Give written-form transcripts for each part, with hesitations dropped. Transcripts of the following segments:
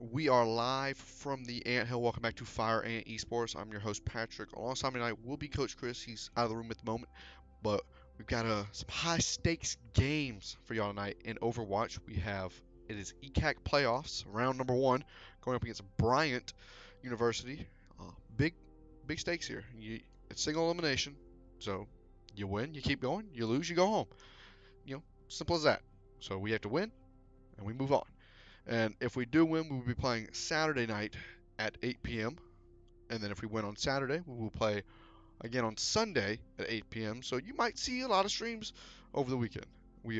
We are live from the Ant Hill. Welcome back to Fire Ant Esports. I'm your host Patrick. Alongside me tonight will be Coach Chris. He's out of the room at the moment, but we've got some high stakes games for y'all tonight in Overwatch. It is ECAC playoffs, round number one, going up against Bryant University. Big big stakes here. It's single elimination, so you win, you keep going. You lose, you go home. Simple as that. So we have to win, and we move on. And if we do win, we will be playing Saturday night at 8 p.m. And then if we win on Saturday, we will play again on Sunday at 8 p.m. So you might see a lot of streams over the weekend. We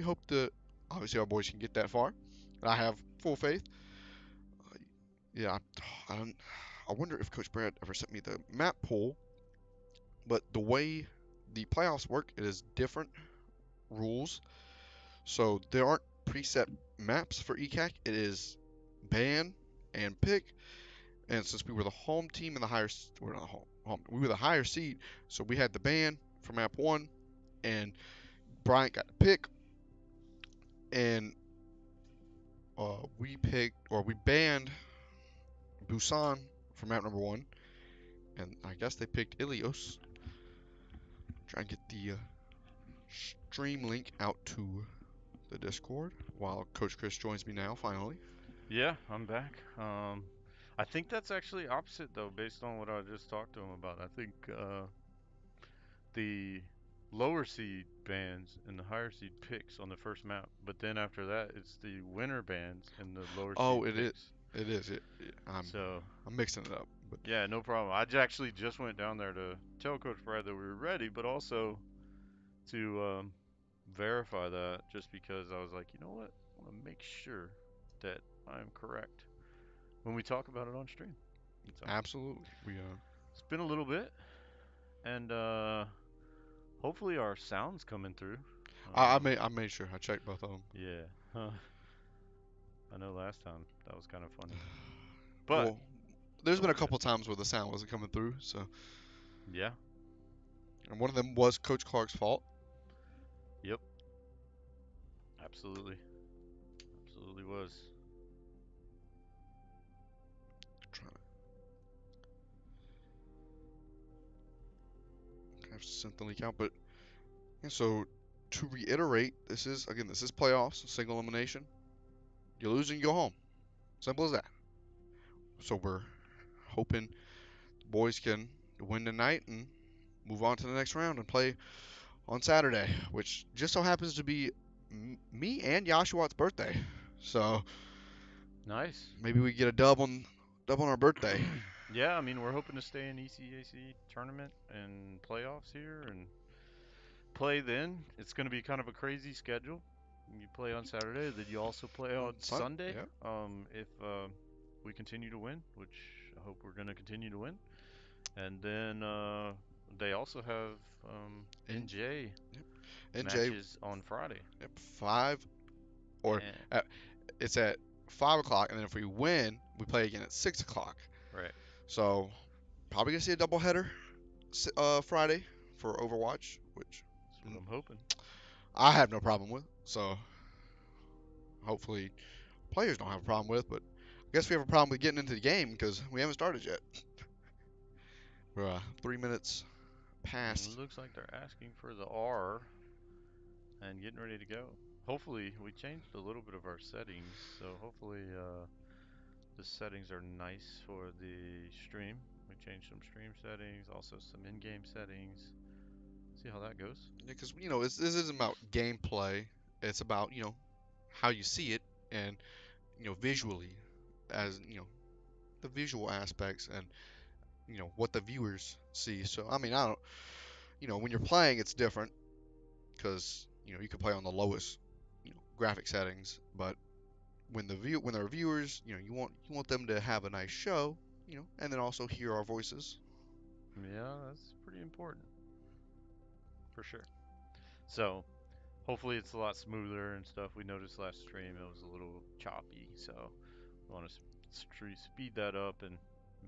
hope that obviously our boys can get that far. I have full faith. Yeah, I don't. I wonder if Coach Brad ever sent me the map pool, but the way the playoffs work, it is different rules. So there aren't preset maps for ECAC. It is ban and pick. And since we were the home team and the higher, we're not home, we were the higher seed, so we had the ban for map one, and Bryant got the pick, and we banned Busan for map number one, and I guess they picked Ilios. Try and get the stream link out to the Discord while Coach Chris joins me now, finally. Yeah, I'm back. I think that's actually opposite though, based on what I just talked to him about. I think the lower seed bans and the higher seed picks on the first map, but then after that, it's the winner bans and the lower seed Oh, it is. picks. It is. So I'm mixing it up, but yeah, no problem. Actually just went down there to tell Coach Brad that we were ready, but also to verify that, just because I was like, you know what, I want to make sure that I'm correct when we talk about it on stream. So absolutely. it's been a little bit, and hopefully our sound's coming through. Um, I made sure I checked both of them. yeah, I know last time that was kind of funny, but Well, there's been a hopefully couple that's good. times where the sound wasn't coming through, so Yeah, and one of them was Coach Clark's fault. yep, absolutely, absolutely was. Trying to have to send the leak out, but yeah, so to reiterate, this is playoffs, single elimination. You lose and you go home. Simple as that. So we're hoping the boys can win tonight and move on to the next round and play on Saturday, which just so happens to be me and Yashuat's birthday. So Nice. maybe we get a dub on our birthday. Yeah, I mean we're hoping to stay in ECAC tournament and playoffs here and play then. It's going to be kind of a crazy schedule. You play on Saturday, then you also play on Son, Sunday. yeah. If we continue to win, which I hope we're going to continue to win. And then they also have And NJ yep. NJ, matches on Friday. yep, five or And at, it's at 5 o'clock, and then if we win, we play again at 6 o'clock. right, So probably gonna see a doubleheader Friday for Overwatch, which that's what I'm hoping. I have no problem with. So hopefully players don't have a problem with. But I guess we have a problem with getting into the game because we haven't started yet. We're 3 minutes past. Looks like they're asking for the R and getting ready to go. Hopefully, we changed a little bit of our settings, so hopefully the settings are nice for the stream. We changed some stream settings, also some in-game settings. See how that goes. Because this isn't about gameplay. It's about how you see it and visually, as the visual aspects and what the viewers see. So I mean I don't when you're playing it's different because you can play on the lowest graphic settings, but when there are viewers, you want them to have a nice show, and then also hear our voices. Yeah, that's pretty important for sure. So hopefully it's a lot smoother and stuff. We noticed last stream it was a little choppy, so we want to speed that up and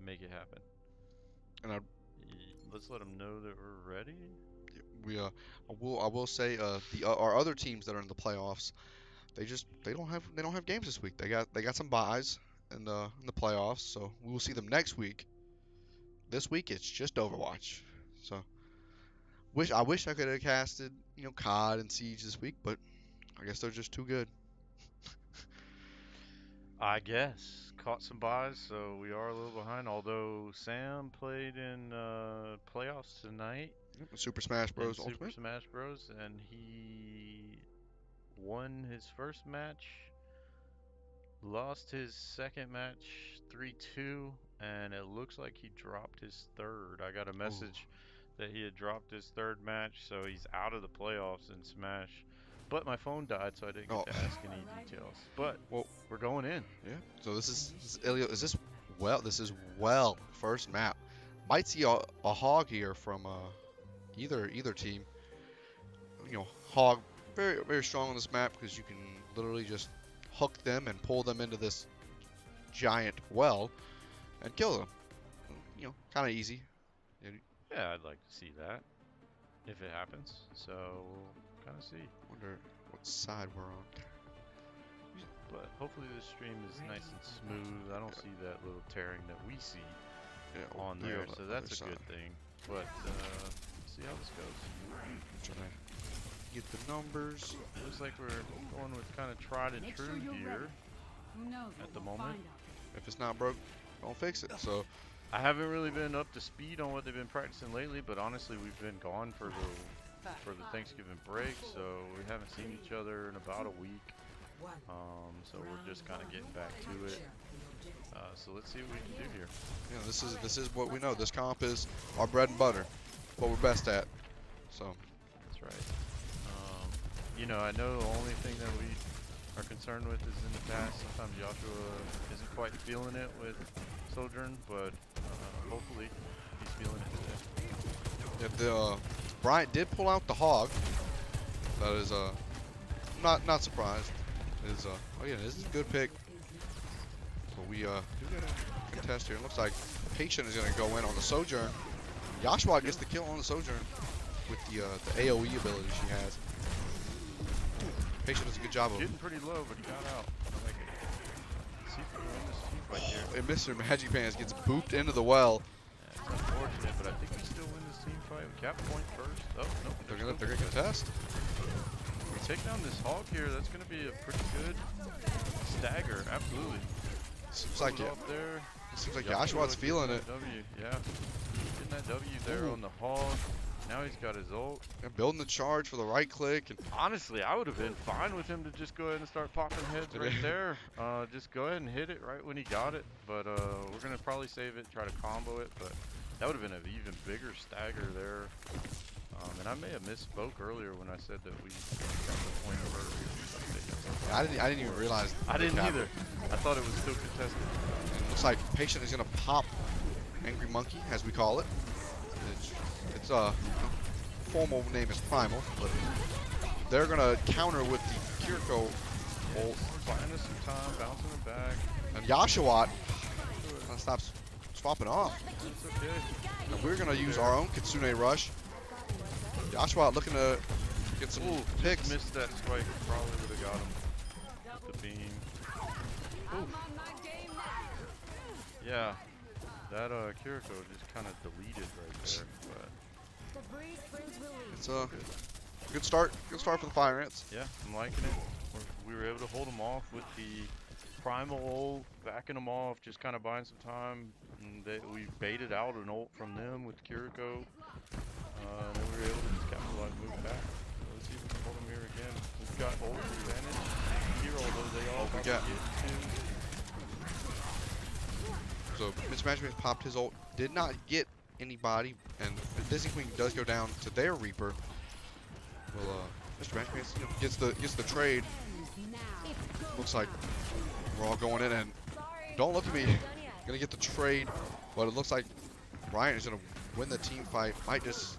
make it happen. And Let's let them know that we're ready. I will say the our other teams that are in the playoffs, they don't have games this week. They got some buys, in the playoffs. So we will see them next week. This week it's just Overwatch. So I wish I could have casted COD and Siege this week, but I guess they're just too good. I guess caught some buys, so we are a little behind. Although Sam played in playoffs tonight Super Smash in Bros. Super Ultimate. Smash Bros, and he won his first match, lost his second match 3-2, and it looks like he dropped his third. I got a Ooh. message that he had dropped his third match, so he's out of the playoffs in Smash. But my phone died, so I didn't get Oh. to ask any details. But Well, we're going in. yeah. So this is Ilio. This is first map. Might see a hog here from either team. Hog very very strong on this map because you can literally just hook them and pull them into this giant well and kill them. Kind of easy. And Yeah, I'd like to see that if it happens. So we'll kind of see. wonder what side we're on. But hopefully this stream is nice and smooth. I don't see that little tearing that we see Yeah, on we're there, the so other that's a side. good thing. But see how this goes. Trying to get the numbers. Looks like we're going with kind of tried and true here at the moment. If it's not broke, don't fix it. So I haven't really been up to speed on what they've been practicing lately, but honestly, we've been gone for the Thanksgiving break, so we haven't seen each other in about a week. So we're just kind of getting back to it. So let's see what we can do here. this is what we know. This comp is our bread and butter. What we're best at. So That's right. I know the only thing that we are concerned with is in the past, sometimes Joshua isn't quite feeling it with Sojourn, but hopefully he's feeling it today. yeah, Bryant did pull out the hog. That is not surprised. This is a good pick. But we do get a contest here. It looks like Patient is gonna go in on the Sojourn. Joshua gets the kill on the Sojourn with the AoE ability she has. Patient does a good job of Getting pretty low, but he got out. I like it. Let's see if we can win this team fight here. and Mr. Magic Pants gets booped into the well. Yeah, it's unfortunate, but I think we still win this team fight. We cap point first. Oh, no. They're gonna contest. We take down this hog here. That's gonna be a pretty good stagger. Absolutely. Seems like Up there. Joshua's feeling it. W, yeah. Getting that W there Ooh. on the hog. Now he's got his ult. They're building the charge for the right click. And Honestly, I would have been fine with him to just go ahead and start popping heads right there. Just go ahead and hit it right when he got it. But we're going to probably save it, try to combo it. But that would have been an even bigger stagger there. And I may have misspoke earlier when I said that we got the point over. I didn't even realize. I didn't either. I thought it was still contested. It looks like Patient is gonna pop Angry Monkey, as we call it. It's formal name is Primal, but they're gonna counter with the Kiriko ult. Buying us some time, bouncing it back. And Joshua stops swapping off. That's okay. And we're gonna use our own Kitsune Rush. Joshua looking to get some picks. Missed that strike. Probably would have got him with the beam. Ooh. Yeah. That Kiriko just kind of deleted right there. But It's a good start. Good start for the Fire Ants. yeah, I'm liking it. We were able to hold them off with the primal ult, backing them off, just kind of buying some time. And we baited out an ult from them with Kiriko. And then we were able to just capitalize, move back. So let's see if we can hold them here again. We've got ult advantage here, although they all we probably got- get to. So Mr. Matchmaker popped his ult, did not get anybody, and the Disney Queen does go down to their Reaper. Well, Mr. Matchmaker gets the trade. Looks like we're all going in, and don't look at me. Gonna get the trade, but it looks like Bryant is gonna win the team fight. Might just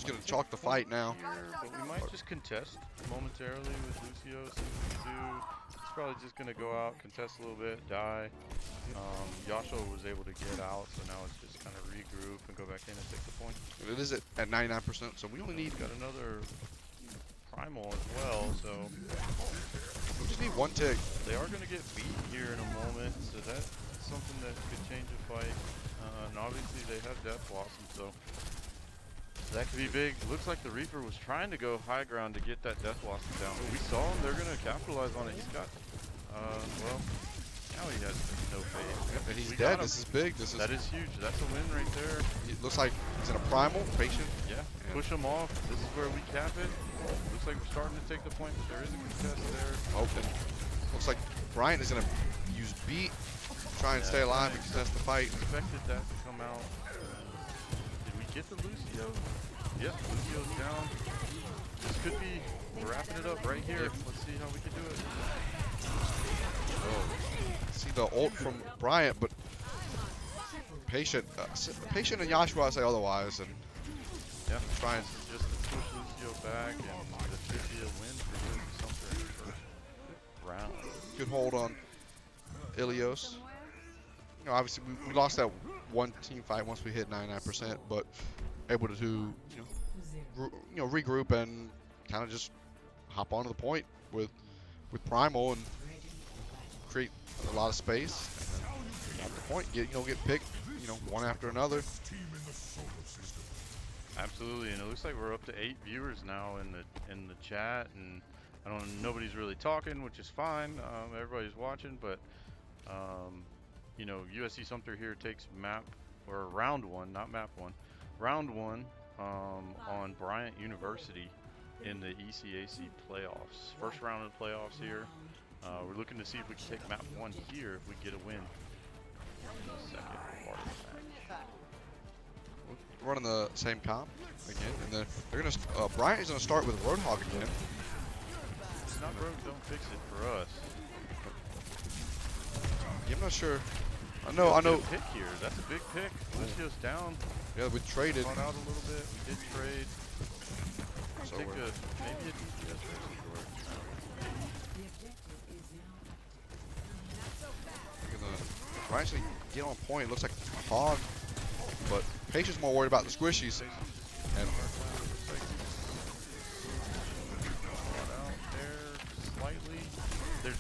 gonna chalk the fight now. But we might just contest momentarily with Lucio. See what we do. He's probably just gonna go out, contest a little bit, die. Joshua was able to get out, so now it's just kind of regroup and go back in and take the point. It is at 99%, so we only need. Got another primal as well, so Looks just need one tick. They are going to get beat here in a moment, so that's something that could change a fight. And obviously they have Death Blossom, so that could be big. Looks like the Reaper was trying to go high ground to get that Death Blossom down, but we saw him. They're going to capitalize on it. He's got, well, now he has no fade. Yep, and he's dead. This is big. That is huge. That's a win right there. It looks like he's in a primal. Patient. Yeah. Push him off. This is where we cap it. Looks like we're starting to take the point, but there is a contest there. Open. Looks like Bryant is going to use beat, try and stay alive and contest the fight. Expected that to come out. Did we get the Lucio? Yep, Lucio's down. This could be, we're wrapping it up right here. Let's see how we can do it. Oh. See the ult from Bryant, but Patient and Yashua say otherwise, and yeah, try and just to push Lucio back, and this should be a win for USC Sumter in the first round. good hold on Ilios. You know, obviously we lost that one team fight once we hit 99%, but able to regroup and kind of just hop onto the point with Primal and create a lot of space. And then at the point, get picked, one after another. Absolutely, and it looks like we're up to 8 viewers now in the chat, and I don't know, nobody's really talking, which is fine. Everybody's watching, but USC Sumter here takes round one, not map one, round one on Bryant University in the ECAC playoffs. First round of the playoffs here. We're looking to see if we can take map one here if we get a win in the second part of the match. We're running the same comp again, and then they're gonna Bryant is gonna start with Roadhog again. It's not broke, don't fix it for us. Yeah, I'm not sure. I know. Pick here. That's a big pick. Lucio's down. Yeah, we traded. Gone out a little bit. We did trade. So Take maybe a DPS versus George. Bryant's gonna get on point. Looks like a hog, but Patient's more worried about the squishies. And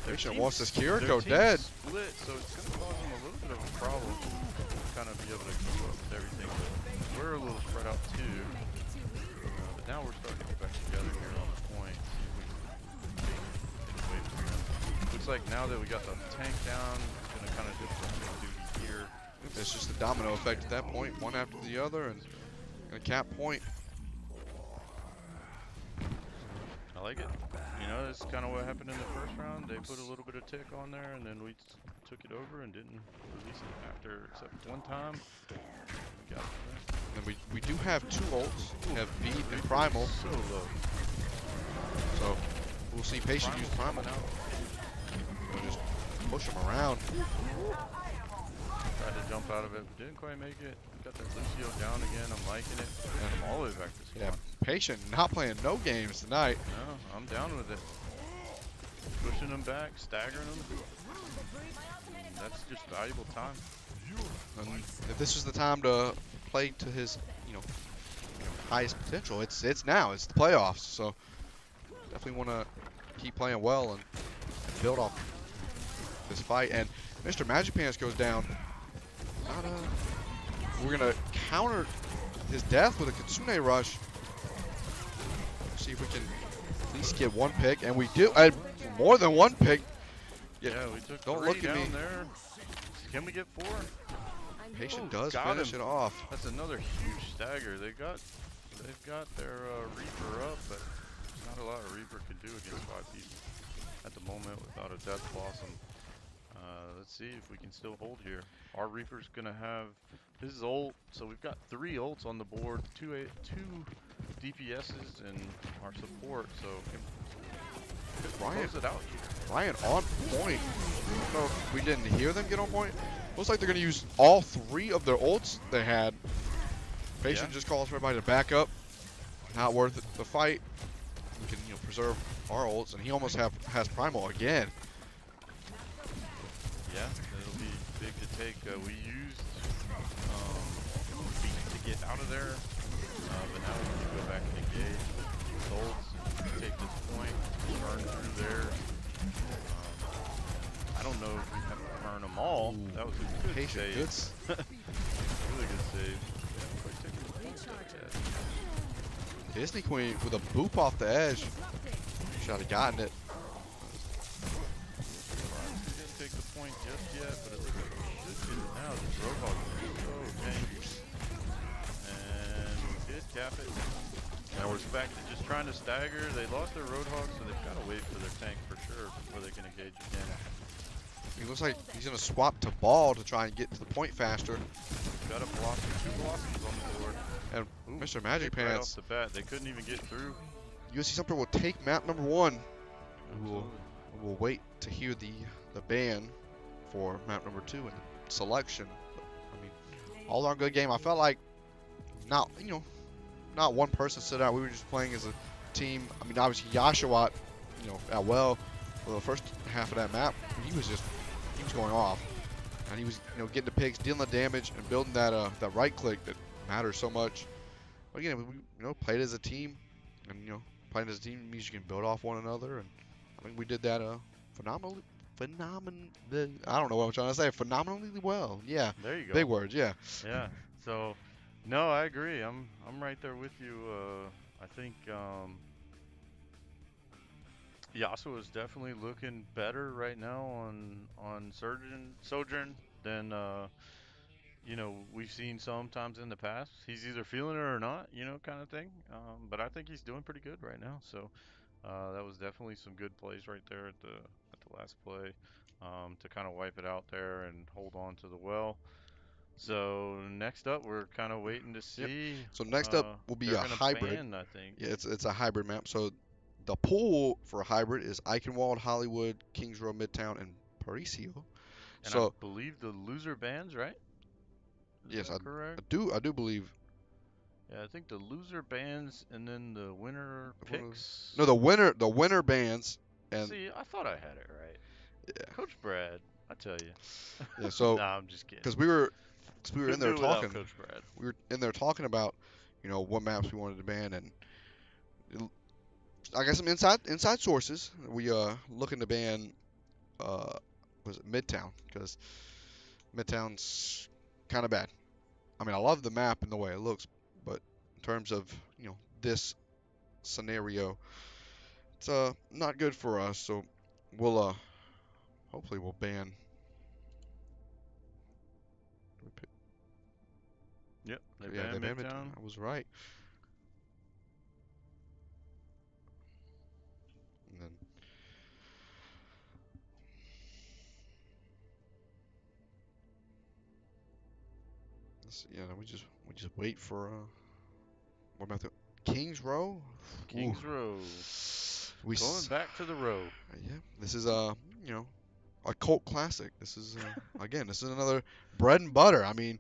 Patient wants this Kiriko dead. Split, so it's going to cause him a little bit of a problem to kind of be able to keep up with everything. But we're a little spread out too. But now we're starting to get back together here on the point. See if we can get away from them. Looks like now that we got the tank down, it's going to kind of do some duty here. It's just a domino effect at that point, one after the other, and a cap point. I like it. That's kind of what happened in the first round. They put a little bit of tick on there, and then we took it over and didn't release it after, except one time. We got it. And we do have 2 ults. We have Beat and Primal. So low. So we'll see Patient use Primal now. We'll just push him around. Tried to jump out of it, but didn't quite make it. Got that Lucio down again. I'm liking it. And I'm all the way back to spawn. Yeah, Patient not playing no games tonight. No, I'm down with it. Pushing him back, staggering him. That's just valuable time. And if this is the time to play to his, highest potential, it's now. It's the playoffs. So definitely want to keep playing well and build off this fight. And Mr. Magic Pants goes down. We're gonna counter his death with a Kitsune Rush. See if we can at least get 1 pick, and we do. More than 1 pick. Yeah, we took Don't 3 look at down me. there. Can we get 4? Patient does finish it off. That's another huge stagger. They've got their Reaper up, but not a lot of Reaper can do against 5 people at the moment without a Death Blossom. Let's see if we can still hold here. Our Reaper's gonna have his ult, so we've got 3 ults on the board, 2 DPSs and our support, so close it out here. Bryant on point. I don't know if we didn't hear them get on point. Looks like they're gonna use all 3 of their ults they had. Patient just calls for everybody to back up. Not worth it, the fight. We can preserve our ults, and he almost has Primal again. Yeah, it'll be big to take. We used Beat to get out of there, but now we can go back and engage with results and take this point, burn through there. don't know if we have to burn them all. Ooh, That was a good patient, save. good. Really good save. Yeah, quite taking the point that Disney Queen with a boop off the edge. Should have gotten it. He didn't take the point just yet, but it looks like he should get it now. This Roadhog is so tanky. And we did cap it. Now we're back to just trying to stagger. They lost their Roadhog, so they've got to wait for their tank for sure before they can engage again. He looks like he's going to swap to ball to try and get to the point faster. Got a blossom, 2 blossoms on the board. And Ooh, Mr. Magic right Pants, off the bat, they couldn't even get through. USC Sumter will take map number 1. Absolutely. We'll wait to hear the ban for map number 2 and the selection. But, I mean, all our good game. I felt like not one person stood out. We were just playing as a team. I mean, obviously Yashawat, at well for the first half of that map, he was going off, and he was getting the picks, dealing the damage, and building that right click that matters so much. But again, we played as a team, and playing as a team means you can build off one another, and I think we did that phenomenally. I don't know what I'm trying to say. Phenomenally well. Yeah. There you go. Big words. Yeah. Yeah. So, no, I agree. I'm right there with you. I think Yasuo is definitely looking better right now on Sojourn than we've seen sometimes in the past. He's either feeling it or not, kind of thing. But I think he's doing pretty good right now. So that was definitely some good plays right there at the last play to kind of wipe it out there and hold on to the well. So next up, we're kind of waiting to Yep. see. So next up will be They're a gonna hybrid. ban, I think. Yeah, it's a hybrid map. So the pool for a hybrid is Eichenwald, Hollywood, Kings Row, Midtown, and Paraiso. And I So believe the loser bans, right? Is yes, that correct? I do believe. Yeah, I think the loser bans and then the winner picks. No, the winner bans, and See, I thought I had it right. yeah, Coach Brad, I tell you. yeah. So Nah, I'm just kidding. because we were in Couldn't there do it without talking, Coach Brad. we were in there talking about what maps we wanted to ban, and I got some inside sources. We looking to ban was it Midtown, because Midtown's kind of bad. I mean, I love the map and the way it looks, but in terms of this scenario, it's not good for us. So we'll hopefully we'll ban. Yep, they Yeah, they banned banned Midtown. Midtown. I was right. And then yeah, then we just wait for what about the Kings Row? Ooh. Kings Row. We Going back to the row. yeah, this is a cult classic. This is again, this is another bread and butter. I mean,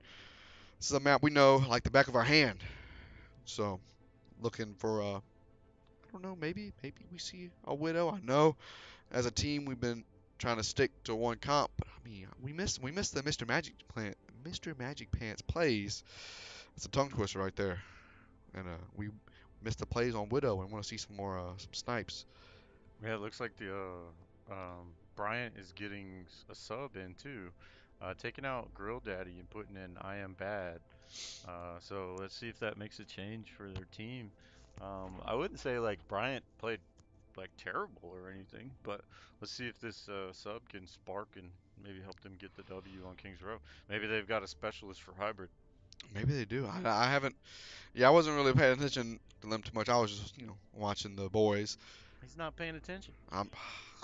this is a map we know like the back of our hand. So looking for I don't know, maybe we see a widow. I know as a team we've been trying to stick to one comp, but I mean we missed the Mr. Magic Pants plays. It's a tongue twister right there, and we missed the plays on widow and want to see some more some snipes. Yeah, it looks like the Bryant is getting a sub in too, taking out Grill Daddy and putting in I Am Bad. So let's see if that makes a change for their team. I wouldn't say like Bryant played like terrible or anything, but let's see if this sub can spark and maybe help them get the W on Kings Row. Maybe they've got a specialist for hybrid. Maybe they do. I haven't. Yeah, I wasn't really paying attention to them too much. I was just watching the boys. He's not paying attention. I'm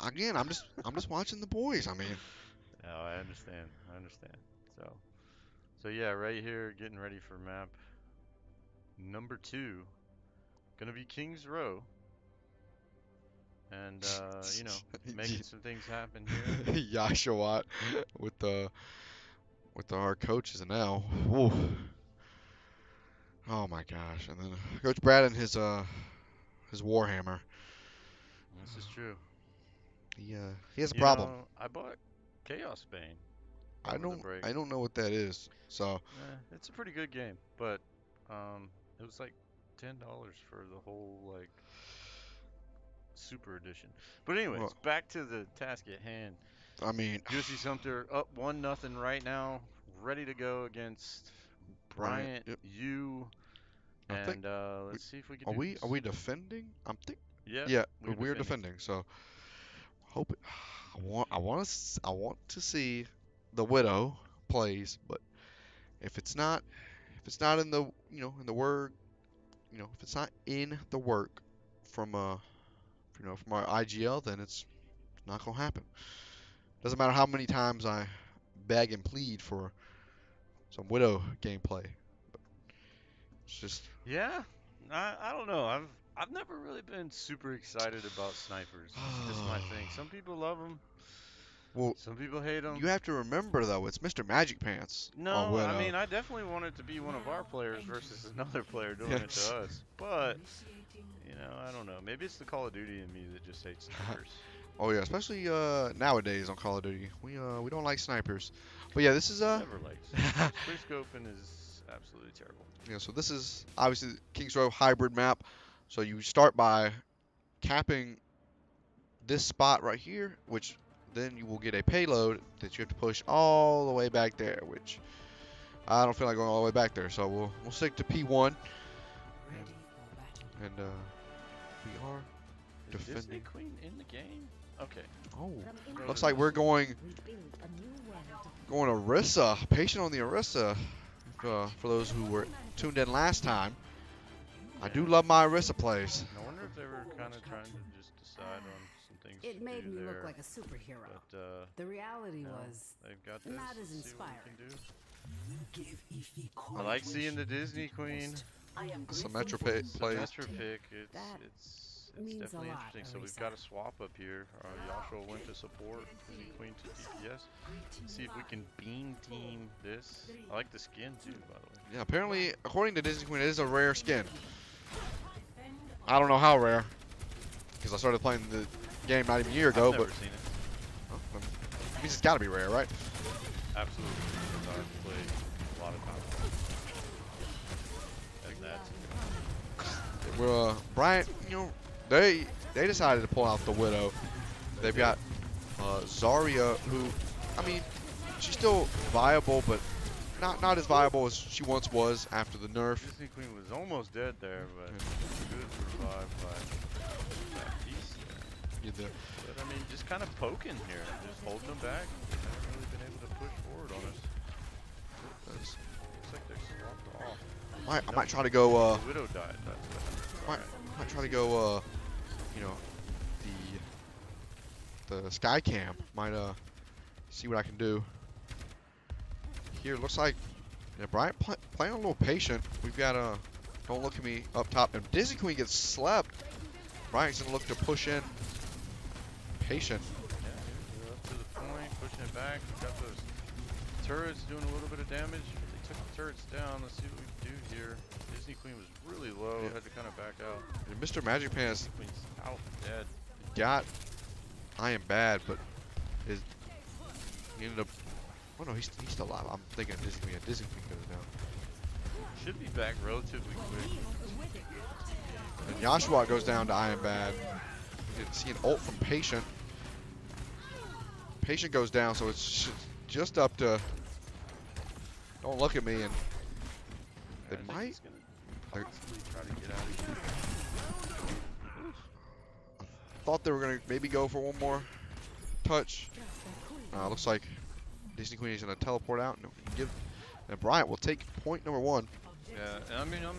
again. I'm just watching the boys. I mean, No, I understand. I understand. So yeah, right here, getting ready for map number 2. Gonna be Kings Row. And, making some things happen here. Yashawat with the hard coaches now. Ooh. Oh my gosh! And then Coach Brad and his Warhammer. This is true. He has a problem. I bought Chaos Bane I over the don't break. I don't know what that is. So It's a pretty good game, but it was like $10 for the whole like super edition. But anyways, well, back to the task at hand. I mean, USC Sumter up 1-0 right now, ready to go against Bryant. Bryant Yep. U. I think And we let's see if we can are do we some. defending? Yep, Yeah, we're we're defending. defending. So hope it, I want to see the widow plays, but if it's not if it's not in the in the word if it's not in the work from from our IGL, then it's not gonna happen. Doesn't matter how many times I beg and plead for some widow gameplay. It's just Yeah, I don't know. I've never really been super excited about snipers. It's just my thing. Some people love them, well, some people hate you them. have to remember though, it's Mr. Magic Pants on No, I widow. mean I definitely want it to be one of our players versus another player doing it to Yes. us. But I don't know. Maybe it's the Call of Duty in me that just hates snipers. Oh yeah, especially nowadays on Call of Duty. We don't like snipers. But yeah, this is Never liked snipers. Quickscoping is absolutely terrible. so this is obviously the Kings Row hybrid map. So you start by capping this spot right here, which then you will get a payload that you have to push all the way back there, which I don't feel like going all the way back there. So we'll stick to P1 and we are Is Disney defending. Queen in the game? Okay. Oh, Go looks to like we're Disney. going Orisa. Patient on the Orisa. For those who were tuned in last time, I do love my Orisa plays. I wonder if they were kind of trying to just decide on some things It to made do me there. look like a superhero. But The reality no, was they've got this. not as Let's see what we inspiring. can do. I like seeing the Disney Queen. Symmetra plays. Symmetra pick. That It's means definitely a lot, interesting. So we've Arisa. got a swap up here. Yashua went to support. Disney Queen to DPS. Let's see if we can beam team this. I like the skin too, by the way. Yeah, apparently, according to Disney Queen, it is a rare skin. I don't know how rare, because I started playing the game not even a year ago. I've never But seen it. oh, then it means it's got to be rare, right? Absolutely, because I've played a lot of times. And that's Well, Bryant, they decided to pull out the Widow. They've got Zarya, who, I mean, she's still viable, but not as viable as she once was after the nerf. Disney Queen was almost dead there, but good revive by that piece there. Either. But I mean, just kind of poking here, just holding them back. They haven't really been able to push forward on us. Looks like they're swapped off. I might try to go. The Widow died. That's what. Might try to go. The sky cam. Might see what I can do. Here looks like Bryant playing a little patient. We've got Don't Look at Me up top, and Disney Queen gets slept. Bryant's gonna look to push in. Patient. Yeah, we're up to the point, pushing it back. We've got those turrets doing a little bit of damage. They took the turrets down. Let's see what we can do here. Disney Queen was really low. Yeah. Had to kind of back out. And Mr. Magic Pants Disney Queen's out dead. got I Am Bad, but he ended up. Oh no, he's still alive. I'm thinking Disney Queen. Disney Queen goes down. Should be back relatively quick. And Joshua goes down to I Am Bad. You can see an ult from Patient. Patient goes down, so it's just up to Don't Look at Me, and they I think might. he's gonna possibly try to get out of here. Thought they were gonna maybe go for one more touch. Looks like Disney Queen is gonna teleport out and and Bryant will take point number 1. Yeah, and I mean, I'm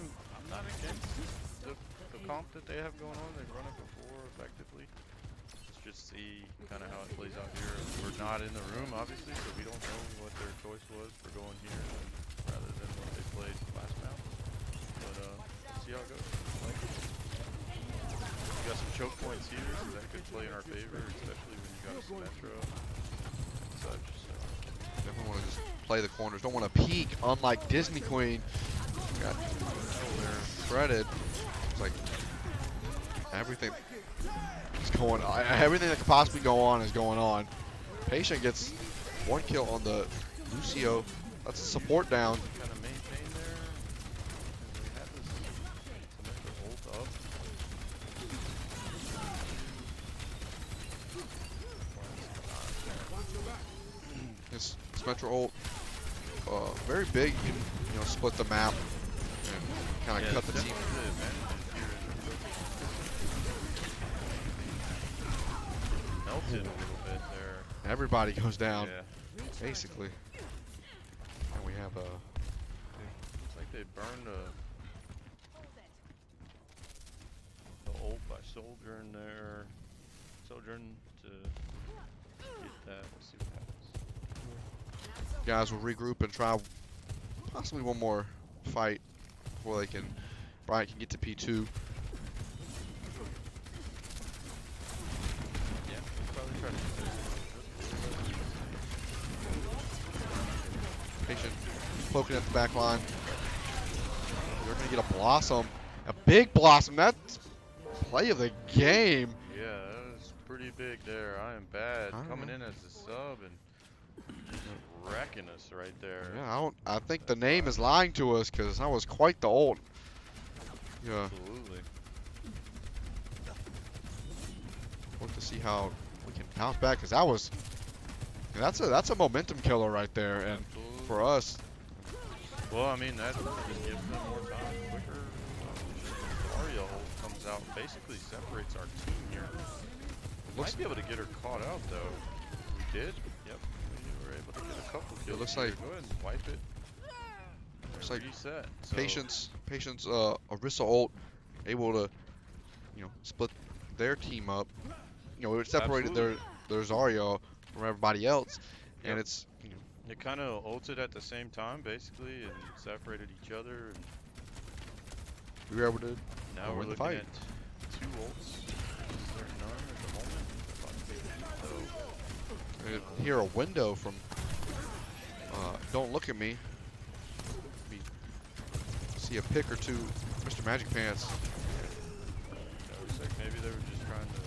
not against the comp that they have going on. They've run it before effectively. Let's just see kind of how it plays out here. We're not in the room, obviously, so we don't know what their choice was for going here rather than what they played last map. But see how it goes. We got some choke points here, so that could play in our favor, especially when you got a Symmetra and such. So. Definitely want to just play the corners. Don't want to peek, unlike Disney Queen. Got they're shredded. It's like everything is going on. Everything that could possibly go on is going on. Patient gets 1 kill on the Lucio. That's a support down. Kind of maintain there. And we had this Symmetra ult up. His Spectral ult, very big. You can, split the map and kind of cut the team. Melted a little bit there. Everybody goes down, Yeah. basically. And we have Looks like they burned the ult by Soldier in there. Sojourn to get that. We'll see what happens. guys will regroup and try possibly one more fight before Bryant can get to P2. Yeah, we'll probably try to do Patient poking at the back line. They're going to get a Blossom. A big Blossom. That's play of the game. Yeah, that was pretty big there. I am bad. Coming in as a sub and just wrecking us right there. Yeah, I think the name is lying to us because that was quite the ult. Yeah. Absolutely. Look to see how we can bounce back because that's a momentum killer right there, and Absolutely. for us. Well, I mean that just gives them more time quicker. Dario comes out, basically separates our team here. Might be able to get her caught out though. We did. Yep. We were able to get a couple kills. It looks here. like Go ahead and wipe it. looks like Reset. So, Patience Orisa ult able to split their team up. It separated their Zarya from everybody else, and Yep. it's It kind of ulted at the same time, basically, and separated each other. And we were able to now we're win the looking fight. at 2 ults. Is there none at the moment? And here a window from Don't Look at Me. We see a pick or two, Mr. Magic Pants. Looks like maybe they were just trying to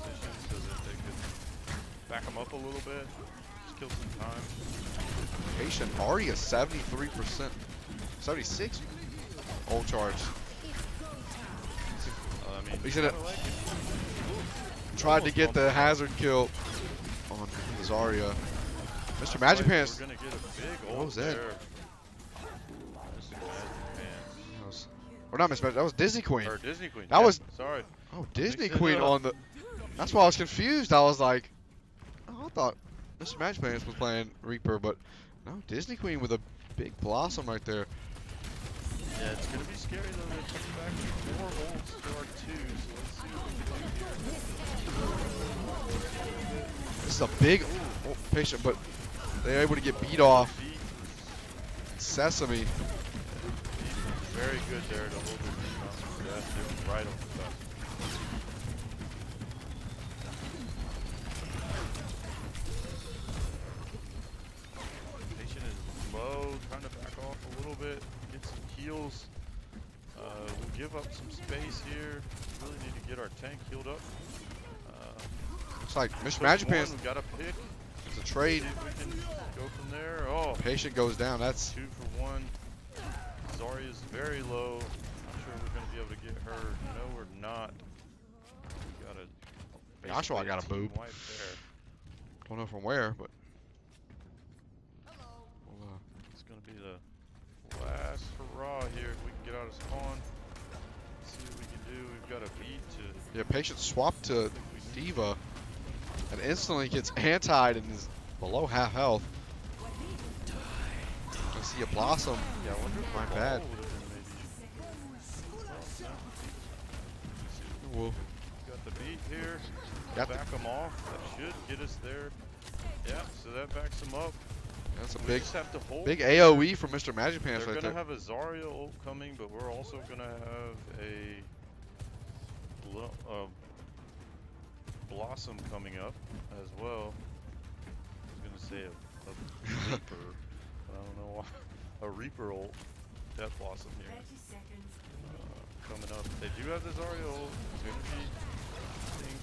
position so that they could back them up a little bit, just kill some time. Patient already a 73%, 76 ult charge. I mean, He's gonna- kinda like it. Tried to get the hazard kill on Zarya. Mr. Magic Pants. We're gonna get a big What ult was that? there. Mr. Magic Pants. Or not Miss Magic, that was Disney Queen. Or Disney Queen. That yeah, was- sorry. Oh, Disney Mix it Queen up. on the. That's why I was confused. I was like, oh, I thought Mr. Magic Pants was playing Reaper, but no, Disney Queen with a big Blossom right there. Yeah, it's gonna be scary though. They're coming back with 4 ults to our 2, so let's see what we can do here. This is a big Patient, but they're able to get beat off. Beat. Sesame. Very good there to hold their team up. Yeah, they were right on the top. Patient is low, trying to back off a little bit, get some heals. We'll give up some space here. Really need to get our tank healed up. It's like Mr. Push Magic one, Pants. we got a pick. It's a trade. See if we can go from there. Oh, Patient goes down. That's 2 for 1. Zarya is very low. Not sure we're gonna be able to get her. No, we're not. We got a. Joshua basically got a team boob. wipe there. don't know from where, but It's gonna be the last hurrah here. If we can get out of spawn. See what we can do. We've got a beat to. yeah, Patient swapped to Diva and instantly gets antied and is below half health. I see a Blossom. Yeah, I wonder if My the bad. ball would've been maybe. Well, Got the beat here. Got the- Back them off. That should get us there. Yeah, so that backs them up. that's a We big, just have to hold. big AOE from Mr. Magic Pants They're right gonna there. have a Zarya ult coming, but we're also gonna have a Blossom coming up as well. I was gonna say a Reaper, but I don't know why. A Reaper ult. Death Blossom here. Coming up. They do have the Zarya ult. It's gonna be interesting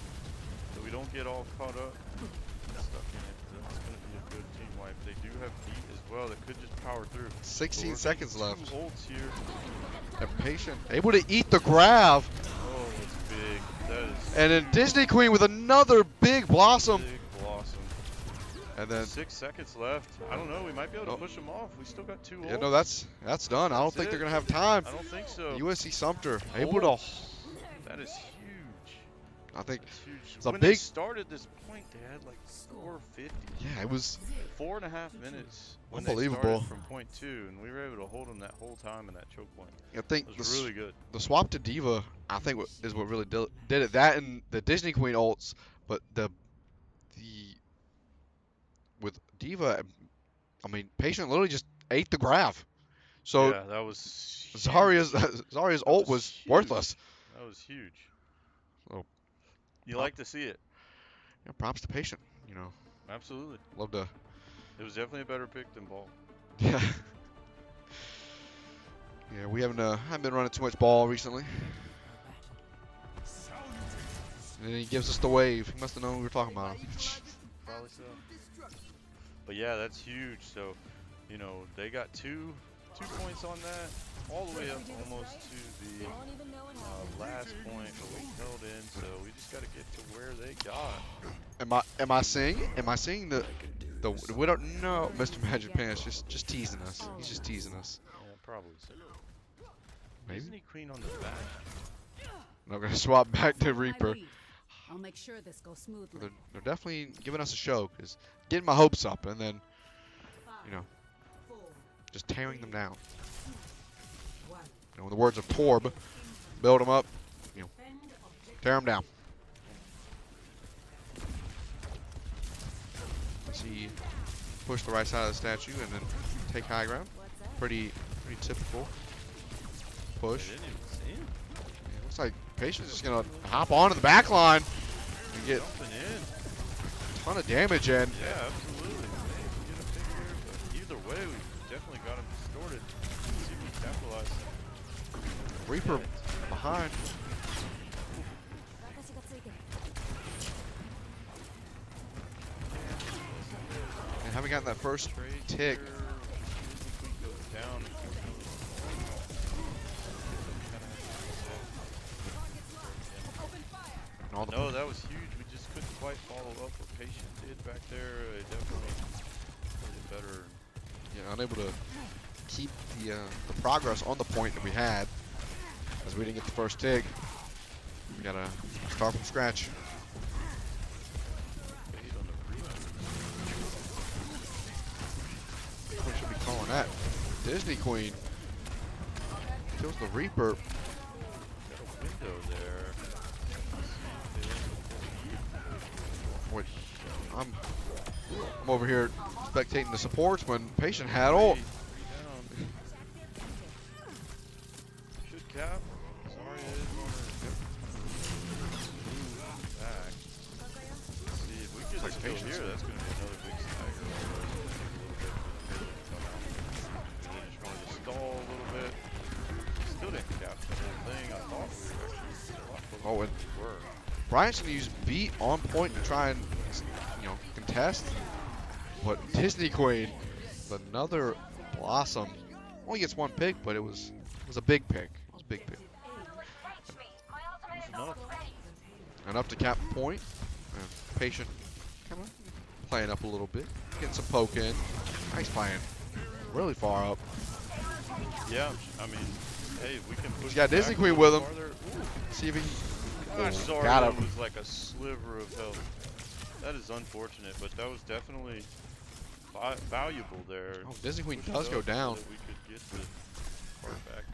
that we don't get all caught up and stuck in it. That's gonna be a good team wipe. They do have beat as well that could just power through. 16 So seconds we're left. getting 2 ults here. And Patient able to eat the grab. Oh, it's big. That is And then Disney Queen with another big Blossom. big Blossom. And then 6 seconds left. I don't know. We might be able to Nope. push them off. We still got 2 yeah, ult. no, that's done. I don't That's think they're it. gonna have time. I don't think so. USC Sumter able to. Oh, that is huge. I think That's huge. it's a When they big. started this point, they had like 450. Yeah, it was 4.5 minutes when unbelievable. they started from point 2, and we were able to hold them that whole time in that choke point. I think It was really good. the swap to Diva, I think, is what really did it. That and the Disney Queen ults, but the with Diva, I mean, Patient literally just ate the graph. So Yeah, that was huge. Zarya's ult was huge. worthless. That was huge. So, You like to see it. yeah, props to Patient. You know, Absolutely. love to. It was definitely a better pick than Ball. Yeah. Yeah, we haven't been running too much ball recently. And then he gives us the wave. He must have known we were talking about him. Probably so. But yeah, that's huge. So, you know, they got two points on that, all the way up almost to the last point, but we held in. So we just got to get to where they got. Am I seeing the widow? No, Mr. Magic Pants just teasing us. He's just teasing us. Yeah, probably so. Maybe. Disney Queen on the back. Not gonna swap back to Reaper. I'll make sure this goes smoothly. They're definitely giving us a show, because getting my hopes up and then, you know, just tearing them down. You know, in the words of Torb, build them up, you know, tear them down. See, push the right side of the statue and then take high ground. Pretty typical push. I didn't even see him. Yeah, looks like Patience is gonna hop onto the back line and get Jumping in. a ton of damage in. Yeah, absolutely. Maybe get a pick here, but either way, we definitely got him distorted. See if we capitalize. Reaper behind. And haven't gotten that first tick. Here, Disney Queen goes down. And all the No, that was huge. We just couldn't quite follow up what Patient did back there. It definitely played it better. yeah, unable to keep the progress on the point that we had, as we didn't get the first tick. We gotta start from scratch. Fade on the rebound. We should be calling that Disney Queen. Kills the Reaper. Got a window there. Which I'm over here spectating the supports when Patient had ult. Rebound. Should cap. Sorry, it is on her back. Let's see if we get a kill here. That's going to be another big stagger. Take a little bit for the and then just wanted to stall a little bit. Still didn't cap the whole thing. I thought we were actually a lot closer Oh, than we were. Bryant's gonna use beat on point to try and, you know, contest. But Disney Queen, another blossom. Only gets one pick, but it was a big pick. It was a big pick. Enough. Enough to cap point. And Patient kind of playing up a little bit, getting some poke in. Nice playing, really far up. Yeah, I mean, hey, we can push. He's got it back Disney a Queen little with him. farther. Ooh. See if he can. Gosh, Ooh, sorry, got that him. was like a sliver of health. That is unfortunate, but that was definitely valuable there. Oh, Disney Queen Pushed does up go so down. that we could get the cart back,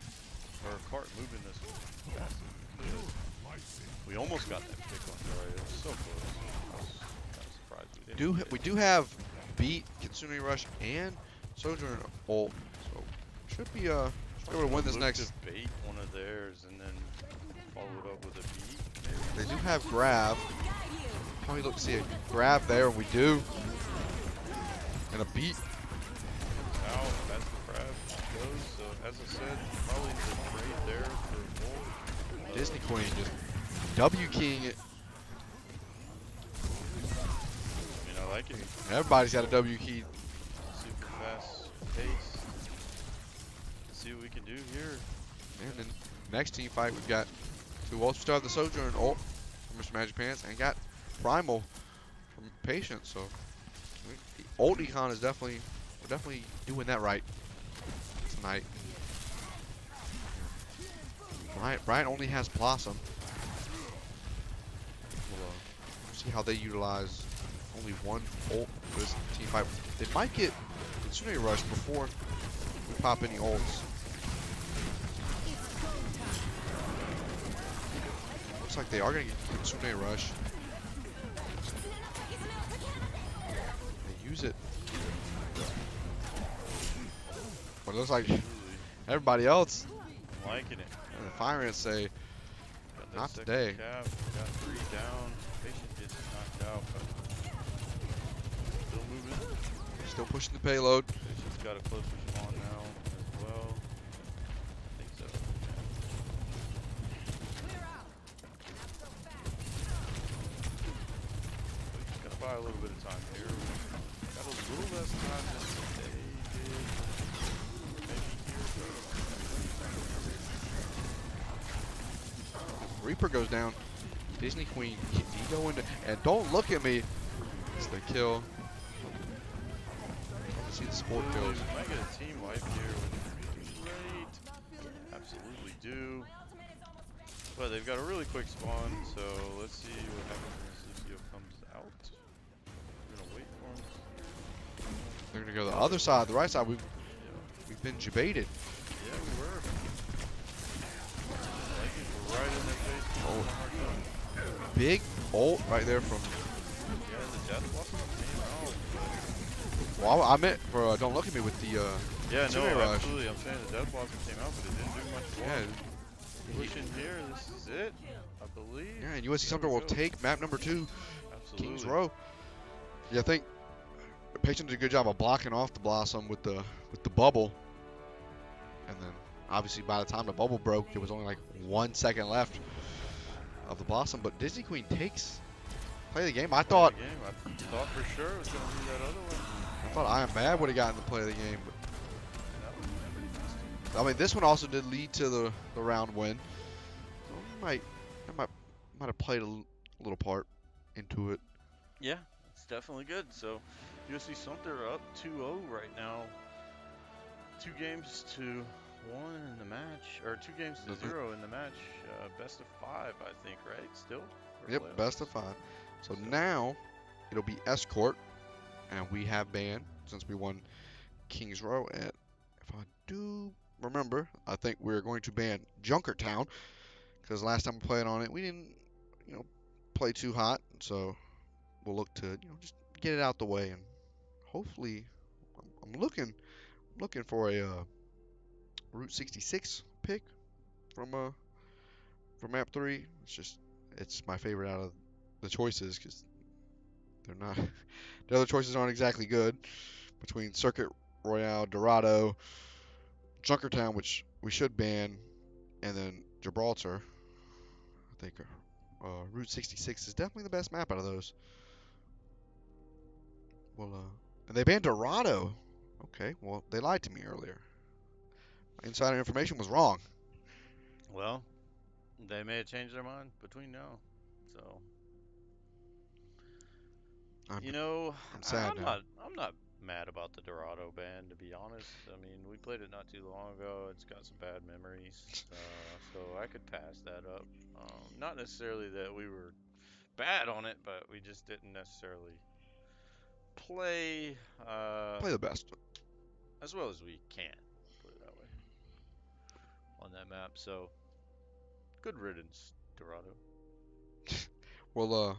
or cart moving this fast as we could. We almost got that pick on Daria. It was so close. I was kind of surprised we didn't. We do have beat Kitsune Rush and Sojourner ult, so should be able to win this Look next. to bait one of theirs and then follow it up with a beat. They do have grab. Let me look to see a grab there. We do. And a beat. Out as the crab goes. So as I said, probably the trade there for more. Disney Queen just W keying it. I mean, I like it. Everybody's got a W key. Super fast pace. Let's see what we can do here. And then next team fight, we've got two ults. We still have the Sojourner ult from Mr. Magic Pants and got Primal from Patient. So old econ is definitely, we're definitely doing that right tonight. Bryant only has Blossom. We'll see how they utilize only one ult for this team fight. They might get Kitsune Rush before we pop any ults. Looks like they are going to get Kitsune Rush. They use it. But it looks like everybody else Liking it. and the Fire Ants say, Got that not second today. Cap. Got 3 down. Patient gets knocked out, but still moving. Still pushing the payload. Patient's got a closer spawn now as well. I think so. Just gotta buy a little bit of time here. Got a little less time than they did. Reaper goes down. Disney Queen, you go into, and don't look at me. It's the kill. See the sport kills. We might get a team wipe here, which would be great. Absolutely do. But they've got a really quick spawn, so let's see what happens when Lucio comes out. We're gonna wait for him. They're gonna go to the other side, the right side. We've been debated. Yeah, we were. Like it right in their face. Oh, big ult right there from. Yeah, the Death Blossom came out. Well, I meant for Don't Look at Me with the. Yeah, no, Kitsune Rush. absolutely. I'm saying the Death Blossom came out, but it didn't do much for Yeah. him. Push in here. This is it, I believe. Yeah, and USC There Sumter we will go. take map number 2, Absolutely. Kings Row. Yeah, I think Patient did a good job of blocking off the Blossom with the bubble, and then obviously by the time the bubble broke, there was only like 1 second left of the Blossom. But Disney Queen takes play of the game. I thought I thought for sure it was going to be that other one. I Am Mad would have gotten the play of the game. But, I mean, this one also did lead to the round win. So might have played a little part into it. Yeah, it's definitely good. So USC Sumter are up 2-0 right now. 2 games to 1 in the match, or 2 games to 0 in the match. Best of 5, I think, right? Still? For Yep, playoffs. best of 5. So now it'll be Escort, and we have banned since we won Kings Row. And if I do remember, I think we're going to ban Junkertown because last time we played on it, we didn't, play too hot. So we'll look to, just get it out the way, and hopefully, I'm looking for a Route 66 pick from map 3. It's my favorite out of the choices because they're not the other choices aren't exactly good between Circuit Royale, Dorado, Junkertown, which we should ban, and then Gibraltar. I think Route 66 is definitely the best map out of those. Well, and they banned Dorado. Okay, well, they lied to me earlier. My insider information was wrong. Well, they may have changed their mind between now. So, I'm sad now. I'm not mad about the Dorado ban, to be honest. I mean, we played it not too long ago. It's got some bad memories, so I could pass that up. Not necessarily that we were bad on it, but we just didn't necessarily play Play the best. as well as we can, put it that way, on that map. So, good riddance, Dorado. Well,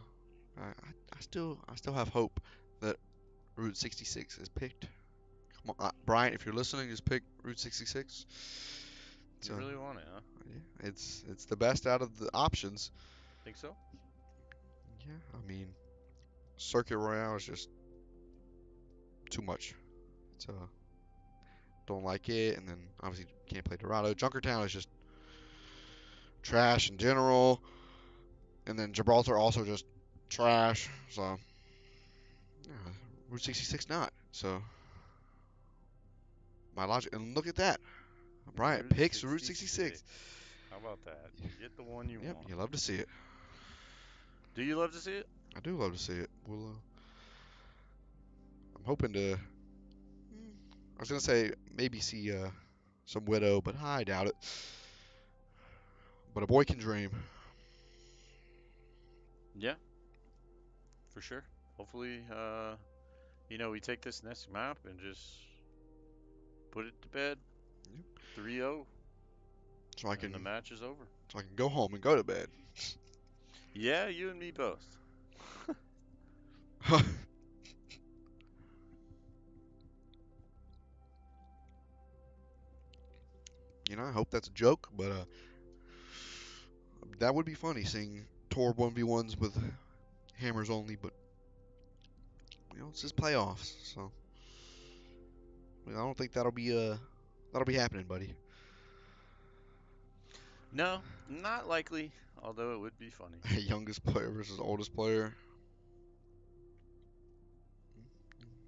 I still have hope that Route 66 is picked. Come on, Bryant, if you're listening, just pick Route 66. You really want it, huh? Yeah, it's the best out of the options. Think so? Yeah, I mean, Circuit Royale is just too much. It's don't like it, and then obviously can't play Dorado. Junkertown is just trash in general, and then Gibraltar also just trash. So yeah, Route 66 not. So my logic, and look at that. Bryant picks Route 66. How about that? You get the one you Yep, want. you love to see it. Do you love to see it? I do love to see it. Well, I'm hoping to. I was gonna say maybe see some Widow, but I doubt it. But a boy can dream. Yeah, for sure. Hopefully, we take this next map and just put it to bed. Yep. 3-0, So I and the can match is over. go home and go to bed. Yeah, you and me both. I hope that's a joke, but that would be funny seeing Tor 1v1s with hammers only. But it's just playoffs, so I don't think that'll be happening, buddy. No, not likely, although it would be funny. Youngest player versus oldest player,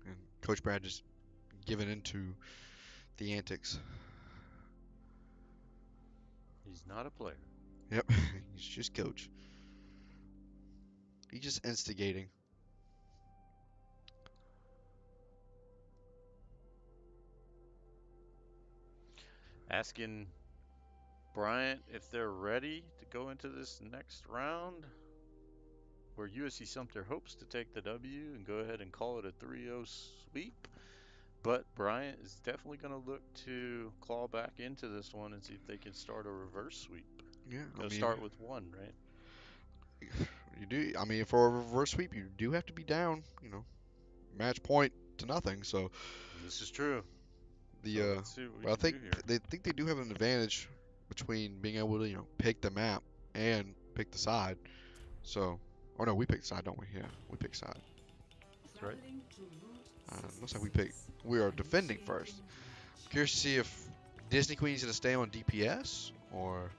and Coach Brad just giving into the antics. He's not a player. Yep, he's just coach. He's just instigating. Asking Bryant if they're ready to go into this next round, where USC Sumter hopes to take the W and go ahead and call it a 3-0 sweep. But Bryant is definitely going to look to claw back into this one and see if they can start a reverse sweep. Yeah, Go start with one, right? you do. I mean, for a reverse sweep, you do have to be down. Match point to nothing. So This is true. the So let's see what we but I can think do here. they do have an advantage between being able to pick the map and pick the side. So, oh no, we pick the side, don't we? Yeah, we pick side. That's right. Looks like we are defending first. Curious to see if Disney Queen's gonna stay on DPS or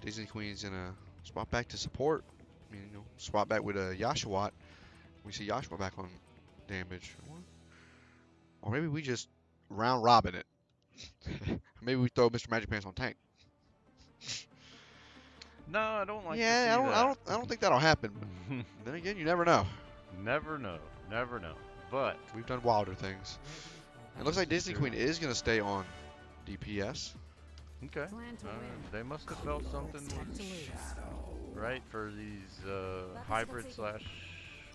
Disney Queen's gonna swap back to support. I mean, swap back with a Yashawat. We see Yashua back on damage, or maybe we just round robin it. Maybe we throw Mr. Magic Pants on tank. No, I don't like to see Yeah, that. I don't think that'll happen. But then again, you never know. Never know. Never know. But We've done wilder things. It looks like Disney Queen is gonna stay on DPS. okay. They must have felt something was right for these hybrid slash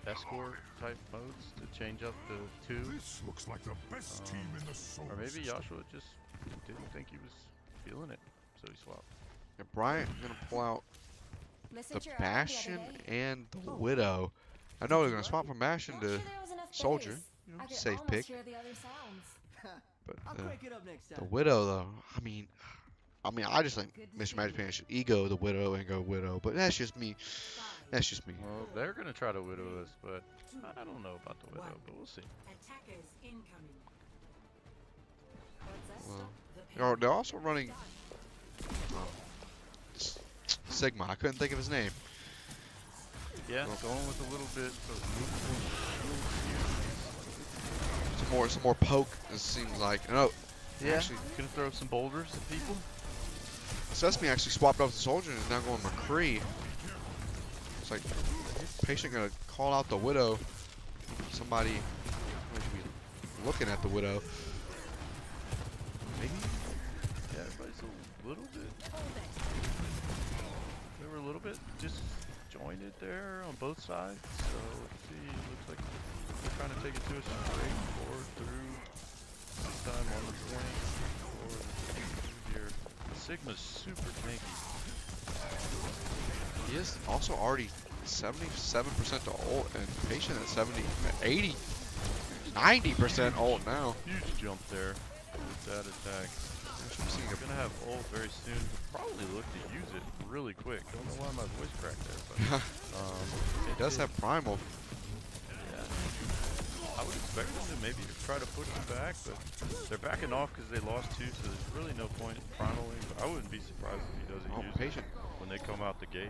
escort type modes to change up the two. This looks like the best team in the solar Or maybe system. Joshua just didn't think he was feeling it, so he swapped. And Bryant gonna pull out the Bastion and the Widow. I know they're gonna swap from Bastion to Soldier. Safe pick. But the Widow though, I mean, I just think Mr. Magic Pants should ego the Widow and go Widow. But that's just me. That's just me. Well, they're gonna try to widow us, but I don't know about the widow, but we'll see. Attackers incoming. Well, they're also running Sigma. I couldn't think of his name. Yeah, going with a little bit of Some more poke. It seems like. No, yeah, actually, gonna throw some boulders at people. Sesame actually swapped off the Soldier and is now going McCree. It's like Patient gonna call out the Widow. Somebody should be looking at the Widow. Maybe. Yeah, everybody's a little bit. They were a little bit disjointed there on both sides. So let's see. Looks like they're trying to take it to us straight forward through. This time on the flank. Forward here. The Sigma's super tanky. He is also already 77% to ult and Patient at 70, 80, 90% ult now. Huge jump there with that attack. Seeing Gonna have ult very soon. Probably look to use it really quick. Don't know why my voice cracked there, but it does have Primal. Yeah. I would expect them to maybe try to push him back, but they're backing off because they lost two, so there's really no point in primaling. But I wouldn't be surprised if he doesn't use Patient. it when they come out the gate.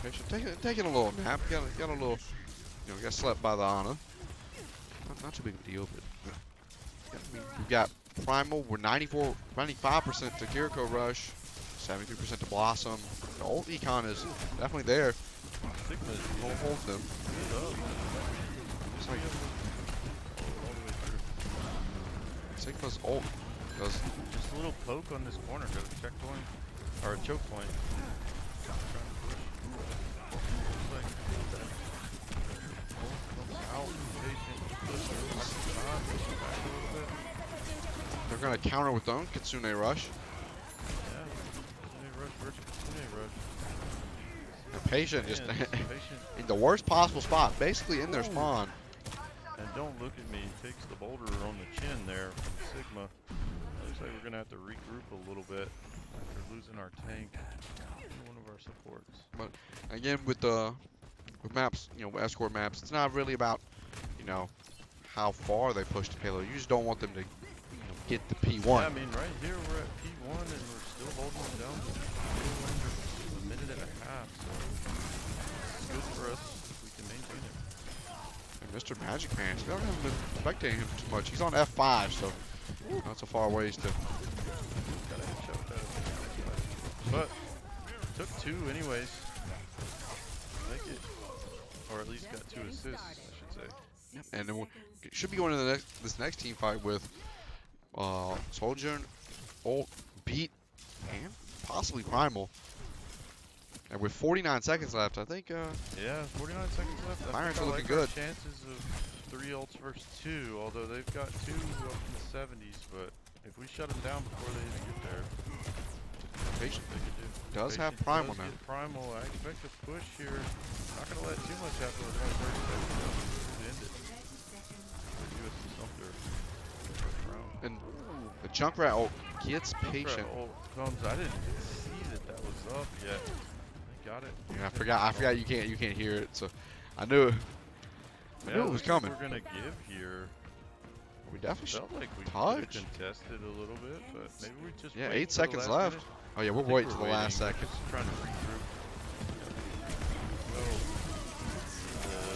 Patient taking a little nap. Got a little, got slept by the Ana. Not too big of a deal, but we've got Primal. We're 95% to Kiriko Rush, 73% to Blossom. The ult econ is definitely there. Sigma is Hold them. good up. It's like Sigma's ult does. Just a little poke on this corner. Got a checkpoint or a choke point. Trying to push. Looks like that ult comes out. Patient. Push back a little bit. They're gonna counter with their own Kitsune rush. Yeah. Kitsune rush versus Kitsune rush. The patient just Patient. in the worst possible spot, basically in their spawn. And don't look at me. Takes the boulder on the chin there from Sigma. Looks like we're gonna have to regroup a little bit after losing our tank. One of our supports. But again, with maps, you know, escort maps, it's not really about, you know, how far they push the payload. You just don't want them to, you know, get the P1. Yeah, I mean, right here we're at P1 and we're still holding them down to a minute and a half. So it's good for us if we can maintain it. And Mr. Magic Pants, we haven't been spectating him too much. He's on F5, so not so far ways to. Got a headshot with that. But took 2 anyways. Make it, or at least got 2 assists, I should say. And then we should be going to this next team fight with Soldier, Ult, Beat, and possibly Primal. And with 49 seconds left, I think. Yeah, 49 seconds left. Bryant's I think I looking like our good. chances of 3 ults versus 2, although they've got 2 up in the 70s. But if we shut them down before they even get there, Patient they could do. does have Patient Primal does now. get Primal. I expect a push here. Not gonna let too much happen with 1 30 seconds left to end it. USC Sumter. First round. And the Junkrat ult gets Patient. Ult comes. I didn't even see that was up yet. They got it. Yeah, I forgot you can't hear it, so I knew Yeah, it was coming. We're gonna give here. We definitely should. Felt like we touch. could have contested a little bit, but maybe we just Yeah, wait 8 till the seconds last left. minute. Oh yeah, we're I think waiting till the we're last waiting, second. just trying to regroup. So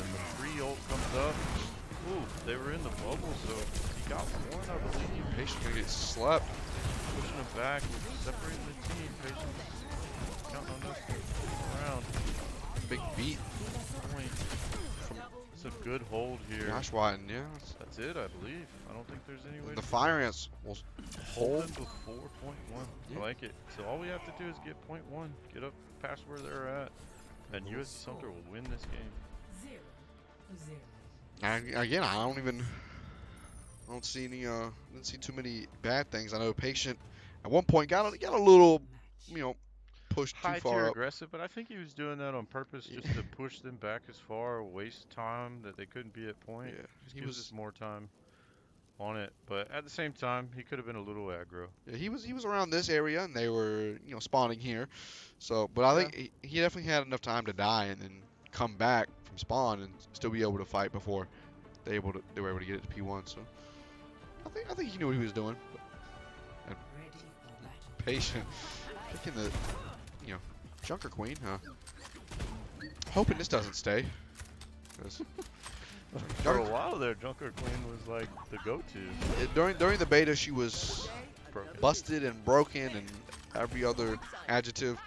the 3 ult comes up. Ooh, they were in the bubble, so he got 1, I believe. Patient gonna get slept. Pushing him back, we're separating the team. Patient counting on us to come around. Big beat Point. It's a good hold here. Josh Whiten, yeah. That's it, I believe. I don't think there's any way The to fire ants will hold hold. them before point 1. Yeah. I like it. So all we have to do is get point 1, get up past where they're at, and USC Sumter will win this game. 0-0. And again, I don't see any didn't see too many bad things. I know Patient at one point got a little, you know, pushed too High far tier up. aggressive, but I think he was doing that on purpose just to push them back as far, waste time that they couldn't be at point. Yeah, Just he gives was us more time on it, but at the same time, he could have been a little aggro. yeah, he was around this area and they were, you know, spawning here. So, but I think he definitely had enough time to die and then come back from spawn and still be able to fight before they were able to get it to P1. So, I think he knew what he was doing. And Patient picking the, you know, Junker Queen, huh? Hoping this doesn't stay. 'Cause For a while there, Junker Queen was like the go-to. during the beta, she was Broken. busted and broken and every other adjective.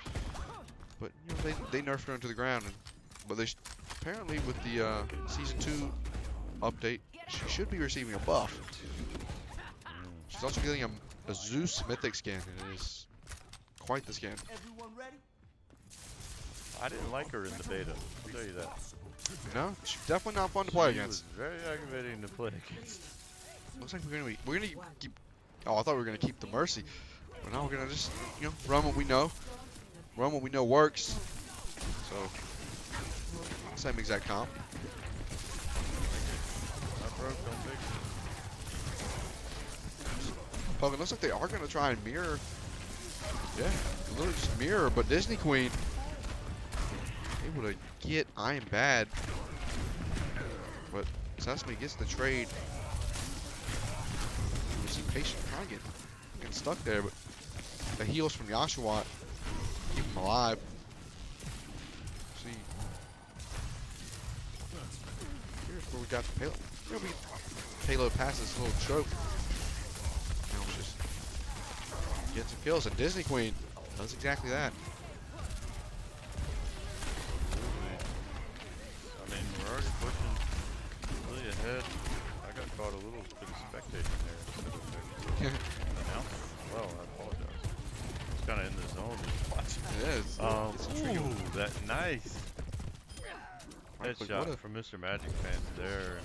But you know, they nerfed her into the ground. But they apparently with the season 2 update, she should be receiving a buff. She's also getting a Zeus mythic skin, and it is quite the skin. I didn't like her in the beta, I'll tell you that. No, she's definitely not fun to play She against. was very aggravating to play against. Looks like we're gonna keep. Oh, I thought we were gonna keep the Mercy, but now we're gonna just, you know, run what we know works. So same exact comp. Not broke, don't fix it. Poking. Looks like they are gonna try and mirror. Yeah, literally just mirror, but Disney Queen able to get Iron Bad, but Sesame gets the trade. We see Patient kind of getting stuck there, but the heals from Yashua keep him alive. See, here's where we got the payload. You know, payload past this little choke. Now we just get some kills, and Disney Queen does exactly that. I mean, we're already pushing really ahead. I got caught a little bit of spectating there instead of Nice. Right click, Headshot from Mr. Magic fans there.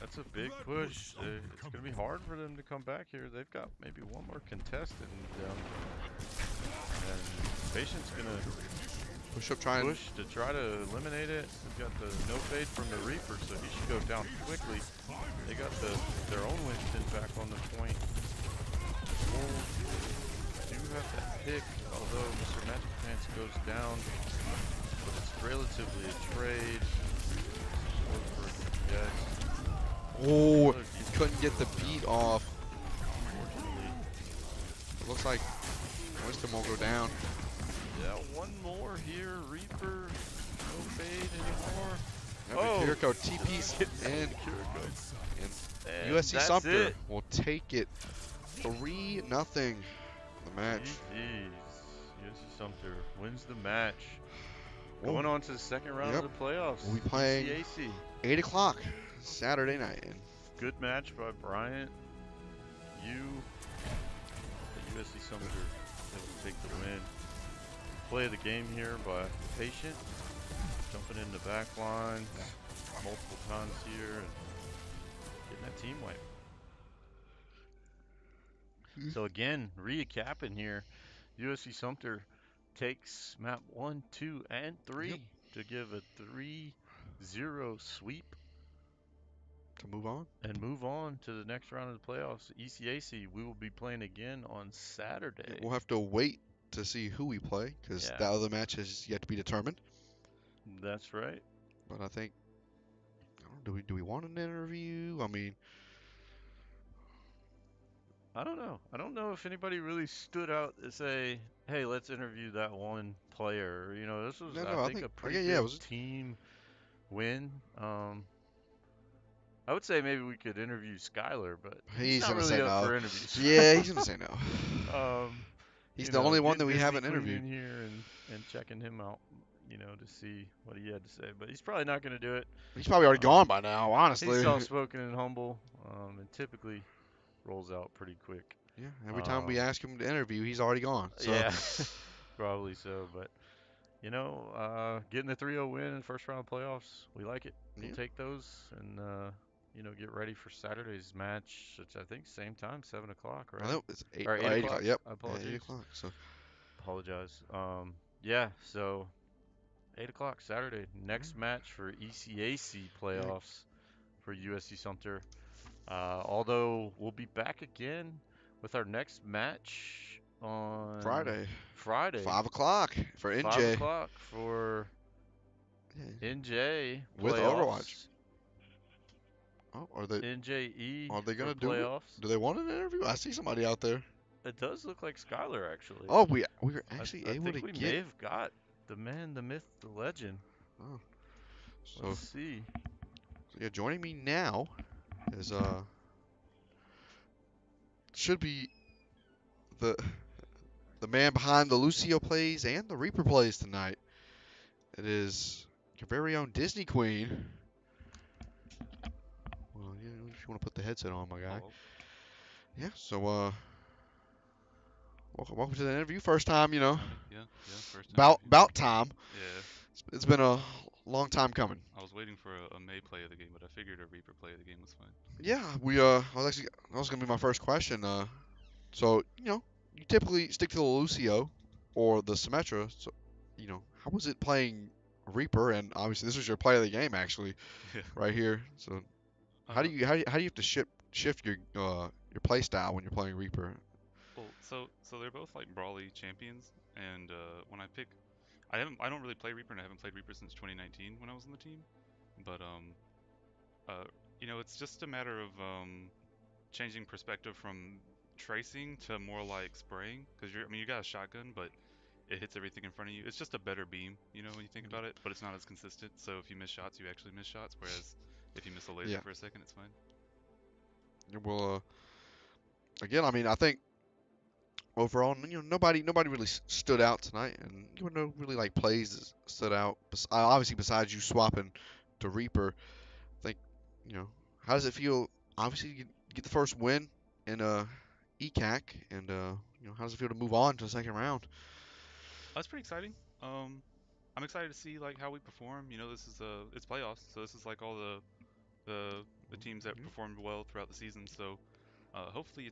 That's a big push. It's going to be hard for them to come back here. They've got maybe one more contestant down. And Patient's going to push up, try to eliminate it. They've got the no fade from the Reaper, so he should go down quickly. They got their own Winston back on the point. Wolves do have that pick, although Mr. Magic Pants goes down. But it's relatively a trade. Oh, he couldn't get the beat off. It looks like Winston won't go down. Yeah, one more here. Reaper, no fade anymore. Kiriko TP's and USC that's Sumter it. will take it 3-0 the match. USC Sumter wins the match. Whoa. Going on to the second round of the playoffs. We'll be playing ECAC. 8 o'clock Saturday night. Good match by Bryant. The USC Sumter able to take the win. Play of the game here by Patient. Jumping in the back line multiple times here and getting that team wipe. So again, recapping here, USC Sumter takes map 1, 2, and 3 to give a 3-0 sweep. To move on? And move on to the next round of the playoffs. ECAC, we will be playing again on Saturday. We'll have to wait to see who we play, because that other match has yet to be determined. That's right. But I think, do we want an interview? I mean, I don't know. I don't know if anybody really stood out to say, hey, let's interview that one player. You know, this was, I think, a pretty good team win. I would say maybe we could interview Skyler, but he's not really up for interviews. Yeah, he's going to say no. He's the only one that we haven't interviewed. In here and checking him out, you know, to see what he had to say. But he's probably not going to do it. He's probably already gone by now, honestly. He's soft-spoken and humble, and typically rolls out pretty quick. Yeah, every time we ask him to interview, he's already gone. So. Yeah, probably so. But, you know, getting the 3-0 win in the first round of playoffs, we like it. We'll take those and, you know, get ready for Saturday's match, which I think same time, 7 o'clock, right? I know, it's 8, or 8 o'clock. Yep. I apologize. 8 o'clock. So. Apologize. Yeah, so 8 o'clock Saturday. Next match for ECAC playoffs for USC Sumter. Although we'll be back again with our next match on Friday. 5 o'clock for NJ. 5 o'clock for NJ with playoffs. Overwatch. Oh, are they NJE? Are they gonna do playoffs? Do they want an interview? I see somebody out there. It does look like Skylar actually. Oh, we were actually able to get. I think we may have got the man, the myth, the legend. Oh, so let's see. So yeah, joining me now is should be the man behind the Lucio plays and the Reaper plays tonight. It is your very own Disney Queen. Well, yeah, if you want to put the headset on, my guy. Hello. Yeah. So welcome to the interview. First time, you know. Yeah, first time. About time. Yeah. It's been a long time coming. I was waiting for a May play of the game, but I figured a Reaper play of the game was fine. Yeah, that was gonna be my first question. So you know, you typically stick to the Lucio or the Symmetra. So, you know, how was it playing Reaper? And obviously, this was your play of the game, actually, right here. So, how do you have to shift your play style when you're playing Reaper? Well, so they're both like Brawly champions, and when I pick, I don't really play Reaper, and I haven't played Reaper since 2019 when I was on the team. But you know, it's just a matter of changing perspective from tracing to more like spraying, because you got a shotgun, but it hits everything in front of you. It's just a better beam, you know, when you think about it, but it's not as consistent. So if you miss shots, you actually miss shots, whereas if you miss a laser for a second, it's fine. Well, again, I mean, I think overall, you know, nobody really stood out tonight, and you know, really like plays that stood out. Obviously, besides you swapping to Reaper, I think, you know, how does it feel? Obviously, you get the first win in ECAC, and you know, how does it feel to move on to the second round? That's pretty exciting. I'm excited to see like how we perform. You know, this is it's playoffs, so this is like all the teams that Mhm. performed well throughout the season. So hopefully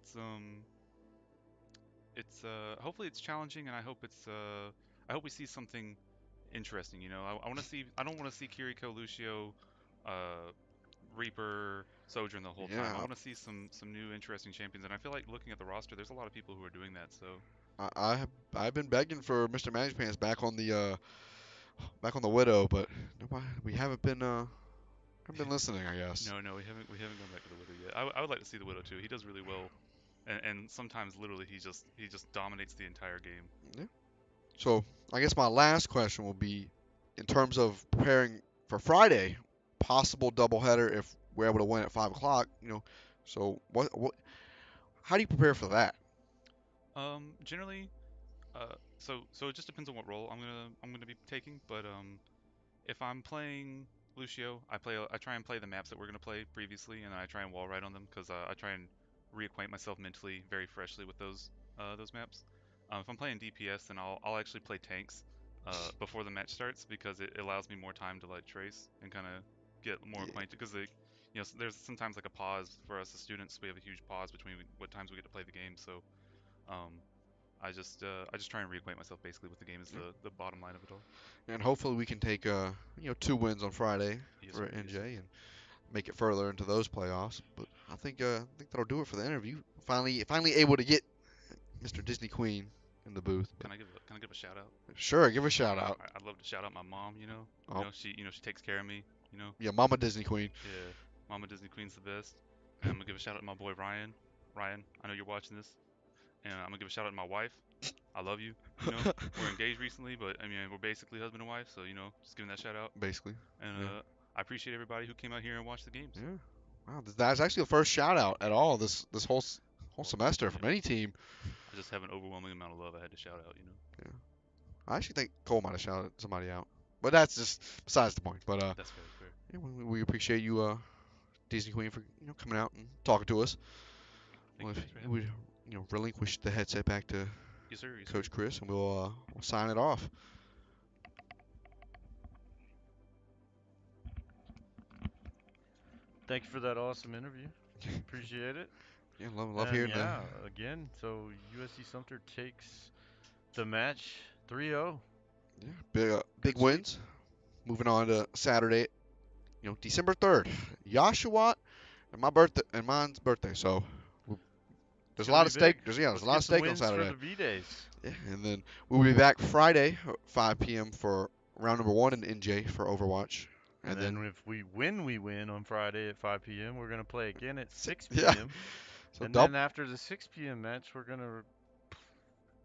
hopefully it's challenging, and I hope we see something interesting. You know, I want to see I don't want to see Kiriko, Lucio, uh, Reaper, Sojourn the whole time. I Yeah, want to see some new interesting champions, and I feel like looking at the roster, there's a lot of people who are doing that. So I've been begging for Mr. Magic Pants back on the Widow, but nobody, we haven't been listening, I guess. no, we haven't gone back to the Widow yet. I would like to see the Widow too. He does really well, and sometimes literally he just dominates the entire game. Yeah. So I guess my last question will be, in terms of preparing for Friday, possible doubleheader if we're able to win at 5 o'clock. So how do you prepare for that? Generally, so it just depends on what role I'm gonna be taking, but if I'm playing Lucio, I try and play the maps that we're gonna play previously, and then I try and wall ride on them because I try and reacquaint myself mentally very freshly with those maps. If I'm playing DPS, then I'll actually play tanks before the match starts because it allows me more time to like trace and kind of get more Yeah. acquainted because there's sometimes like a pause for us as students. We have a huge pause between what times we get to play the game, so um, I just try and reacquaint myself basically with the game is Yeah. the bottom line of it all. And hopefully we can take 2 wins on Friday Yes, for sir. Yes, sir. NJ and make it further into those playoffs. But I think that'll do it for the interview. Finally able to get Mr. Disney Queen in the booth. But Can I give a shout out? sure, give a shout out. I'd love to shout out my mom. Oh, She takes care of me. yeah, Mama Disney Queen. Yeah, Mama Disney Queen's the best. And I'm gonna give a shout out to my boy Ryan. Ryan, I know you're watching this, and I'm gonna give a shout out to my wife. I love you. We're engaged recently, but I mean we're basically husband and wife, so just giving that shout out. Basically. And Yeah. I appreciate everybody who came out here and watched the games. Yeah. Wow, that's actually the first shout out at all this whole Well, semester yeah, from any team. I just have an overwhelming amount of love I had to shout out. Yeah. I actually think Cole might have shouted somebody out, but that's just besides the point. But That's fair. Fair. yeah, we appreciate you, Disney Queen, for coming out and talking to us. Thank Well, you if guys for you having me. would relinquish the headset back to Yes, sir. Yes, sir. Coach Chris, and we'll sign it off. Thank you for that awesome interview. Appreciate it. Yeah, love And hearing that. yeah, again, so USC Sumter takes the match 3-0. Yeah, big Good sweep. wins. Moving on to Saturday, December 3rd, Yashawat and mine's birthday. So It's there's a gonna lot be of stake. big. There's a Let's lot get of some stake on wins for Saturday. the V-Days. Yeah, and then we'll be back Friday, 5 p.m. for round number 1 in NJ for Overwatch, And and then then if we win on Friday at 5 p.m., we're going to play again at 6 yeah, p.m. so And then after the 6 p.m. match, we're going to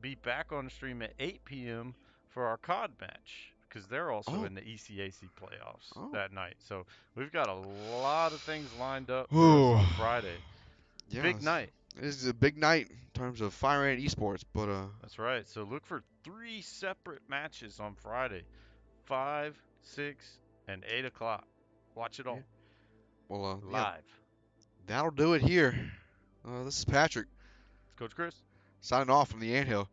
be back on the stream at 8 p.m. for our COD match because they're also oh in the ECAC playoffs oh that night. So we've got a lot of things lined up for us Ooh, on Friday. yeah, Big night. this is a big night in terms of Fire and Esports, but That's right. So look for 3 separate matches on Friday 5, 6, and 8 o'clock. Watch it yeah, all well yeah, live. that'll do it here. This is Patrick It's Coach Chris. signing off from the Anthill.